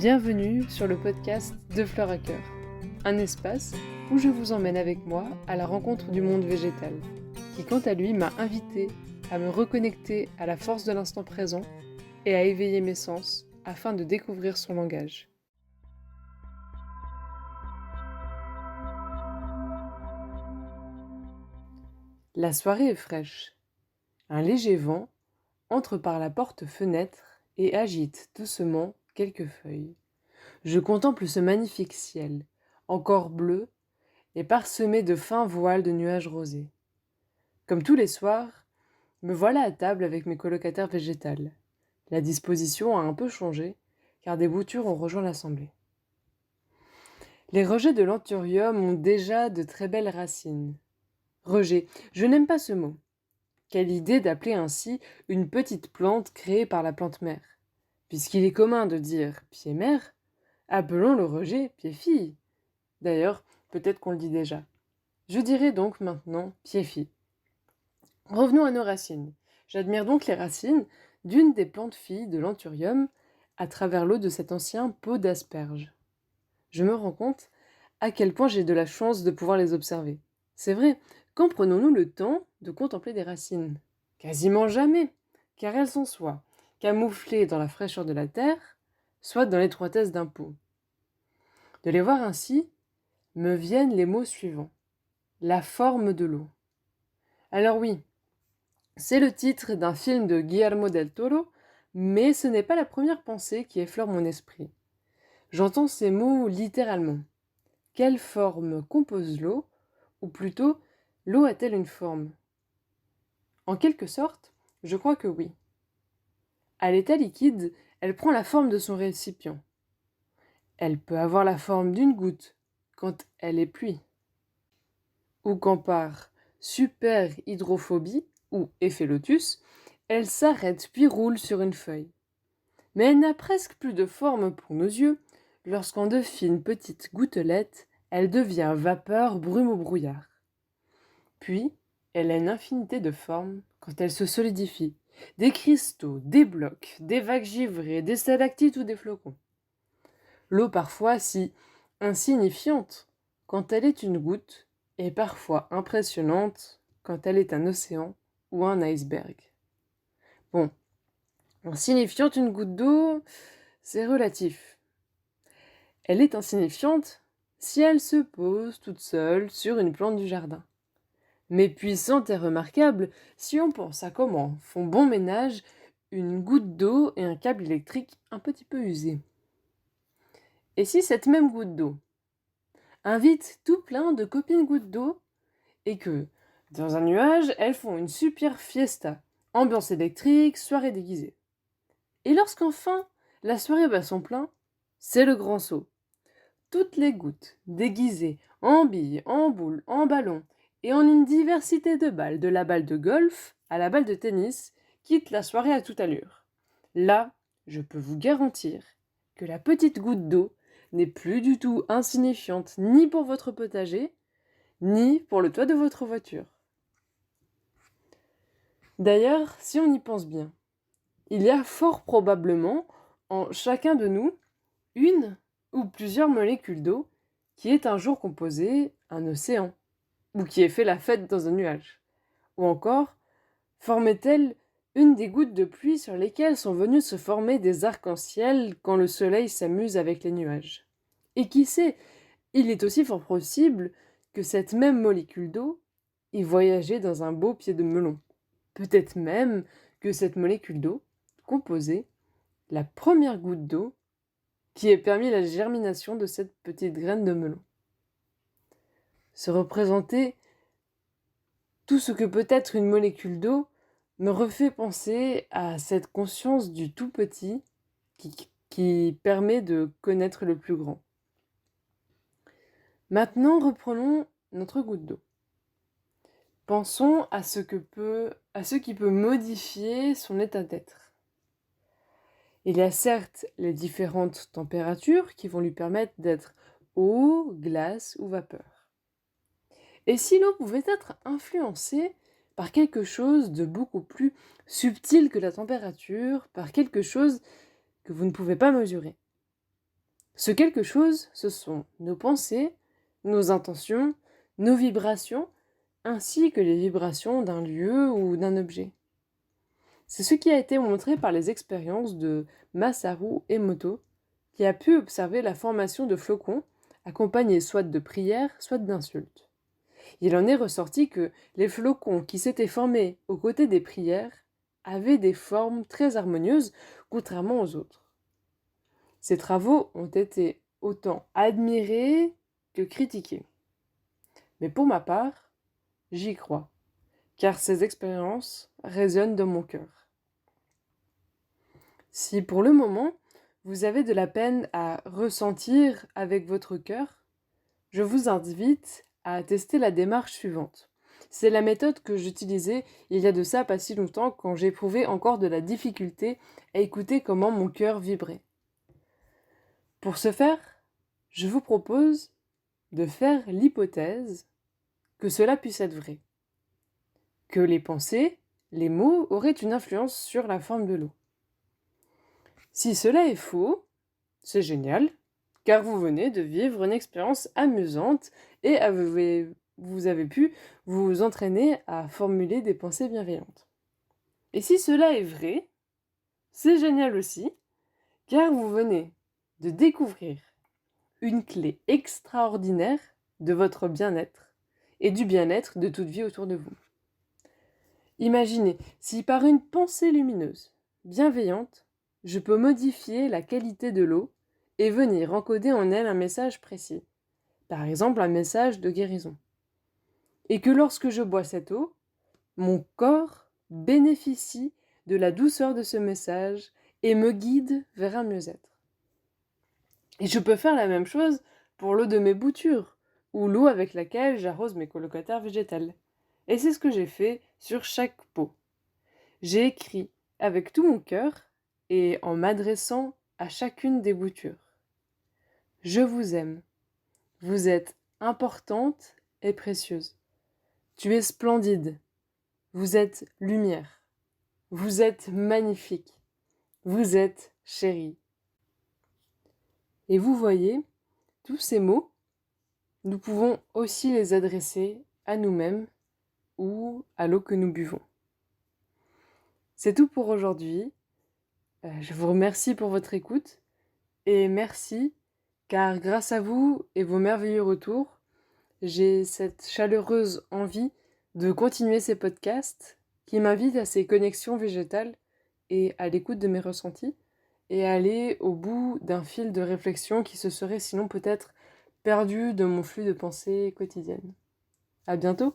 Bienvenue sur le podcast de Fleur à Cœur, un espace où je vous emmène avec moi à la rencontre du monde végétal, qui quant à lui m'a invité à me reconnecter à la force de l'instant présent et à éveiller mes sens afin de découvrir son langage. La soirée est fraîche. Un léger vent entre par la porte-fenêtre et agite doucement quelques feuilles. Je contemple ce magnifique ciel, encore bleu et parsemé de fins voiles de nuages rosés. Comme tous les soirs, me voilà à table avec mes colocataires végétales. La disposition a un peu changé, car des boutures ont rejoint l'assemblée. Les rejets de l'anthurium ont déjà de très belles racines. Rejet, je n'aime pas ce mot. Quelle idée d'appeler ainsi une petite plante créée par la plante mère. Puisqu'il est commun de dire pied mère, appelons le rejet pied fille. D'ailleurs, peut-être qu'on le dit déjà. Je dirais donc maintenant pied fille. Revenons à nos racines. J'admire donc les racines d'une des plantes filles de l'anthurium à travers l'eau de cet ancien pot d'asperges. Je me rends compte à quel point j'ai de la chance de pouvoir les observer. C'est vrai, quand prenons-nous le temps de contempler des racines? Quasiment jamais, car elles sont soit camouflées dans la fraîcheur de la terre, soit dans l'étroitesse d'un pot. De les voir ainsi, me viennent les mots suivants. La forme de l'eau. Alors oui, c'est le titre d'un film de Guillermo del Toro, mais ce n'est pas la première pensée qui effleure mon esprit. J'entends ces mots littéralement. Quelle forme compose l'eau? Ou plutôt, l'eau a-t-elle une forme? En quelque sorte, je crois que oui. À l'état liquide, elle prend la forme de son récipient. Elle peut avoir la forme d'une goutte quand elle est pluie. Ou quand par superhydrophobie ou effet lotus, elle s'arrête puis roule sur une feuille. Mais elle n'a presque plus de forme pour nos yeux lorsqu'en de fines petites gouttelettes, elle devient vapeur, brume ou brouillard. Puis, elle a une infinité de formes quand elle se solidifie. Des cristaux, des blocs, des vagues givrées, des stalactites ou des flocons. L'eau parfois si insignifiante quand elle est une goutte et parfois impressionnante quand elle est un océan ou un iceberg. Bon, insignifiante une goutte d'eau, c'est relatif. Elle est insignifiante si elle se pose toute seule sur une plante du jardin. Mais puissante et remarquable si on pense à comment font bon ménage une goutte d'eau et un câble électrique un petit peu usé. Et si cette même goutte d'eau invite tout plein de copines gouttes d'eau et que, dans un nuage, elles font une super fiesta, ambiance électrique, soirée déguisée. Et lorsqu'enfin la soirée bat son plein, c'est le grand saut. Toutes les gouttes, déguisées en billes, en boules, en ballons, et en une diversité de balles, de la balle de golf à la balle de tennis, quittent la soirée à toute allure. Là, je peux vous garantir que la petite goutte d'eau n'est plus du tout insignifiante ni pour votre potager, ni pour le toit de votre voiture. D'ailleurs, si on y pense bien, il y a fort probablement en chacun de nous une ou plusieurs molécules d'eau qui est un jour composé un océan, ou qui ait fait la fête dans un nuage. Ou encore, formait-elle une des gouttes de pluie sur lesquelles sont venus se former des arcs-en-ciel quand le soleil s'amuse avec les nuages. Et qui sait, il est aussi fort possible que cette même molécule d'eau ait voyagé dans un beau pied de melon. Peut-être même que cette molécule d'eau composait la première goutte d'eau qui ait permis la germination de cette petite graine de melon. Se représenter tout ce que peut être une molécule d'eau me refait penser à cette conscience du tout petit qui permet de connaître le plus grand. Maintenant, reprenons notre goutte d'eau. Pensons à ce qui peut modifier son état d'être. Il y a certes les différentes températures qui vont lui permettre d'être eau, glace ou vapeur. Et si l'eau pouvait être influencée par quelque chose de beaucoup plus subtil que la température, par quelque chose que vous ne pouvez pas mesurer? Ce quelque chose, ce sont nos pensées, nos intentions, nos vibrations, ainsi que les vibrations d'un lieu ou d'un objet. C'est ce qui a été montré par les expériences de Masaru Emoto, qui a pu observer la formation de flocons, accompagnés soit de prières, soit d'insultes. Il en est ressorti que les flocons qui s'étaient formés aux côtés des prières avaient des formes très harmonieuses, contrairement aux autres. Ces travaux ont été autant admirés que critiqués. Mais pour ma part, j'y crois, car ces expériences résonnent dans mon cœur. Si pour le moment, vous avez de la peine à ressentir avec votre cœur, je vous invite à tester la démarche suivante. C'est la méthode que j'utilisais il y a de ça pas si longtemps quand j'éprouvais encore de la difficulté à écouter comment mon cœur vibrait. Pour ce faire, je vous propose de faire l'hypothèse que cela puisse être vrai, que les pensées, les mots auraient une influence sur la forme de l'eau. Si cela est faux, c'est génial, car vous venez de vivre une expérience amusante et vous avez pu vous entraîner à formuler des pensées bienveillantes. Et si cela est vrai, c'est génial aussi, car vous venez de découvrir une clé extraordinaire de votre bien-être et du bien-être de toute vie autour de vous. Imaginez si par une pensée lumineuse, bienveillante, je peux modifier la qualité de l'eau et venir encoder en elle un message précis, par exemple un message de guérison. Et que lorsque je bois cette eau, mon corps bénéficie de la douceur de ce message et me guide vers un mieux-être. Et je peux faire la même chose pour l'eau de mes boutures, ou l'eau avec laquelle j'arrose mes colocataires végétales. Et c'est ce que j'ai fait sur chaque pot. J'ai écrit avec tout mon cœur et en m'adressant à chacune des boutures. Je vous aime. Vous êtes importante et précieuse. Tu es splendide. Vous êtes lumière. Vous êtes magnifique. Vous êtes chérie. Et vous voyez, tous ces mots, nous pouvons aussi les adresser à nous-mêmes ou à l'eau que nous buvons. C'est tout pour aujourd'hui. Je vous remercie pour votre écoute et merci car grâce à vous et vos merveilleux retours, j'ai cette chaleureuse envie de continuer ces podcasts qui m'invitent à ces connexions végétales et à l'écoute de mes ressentis et à aller au bout d'un fil de réflexion qui se serait sinon peut-être perdu de mon flux de pensée quotidienne. À bientôt!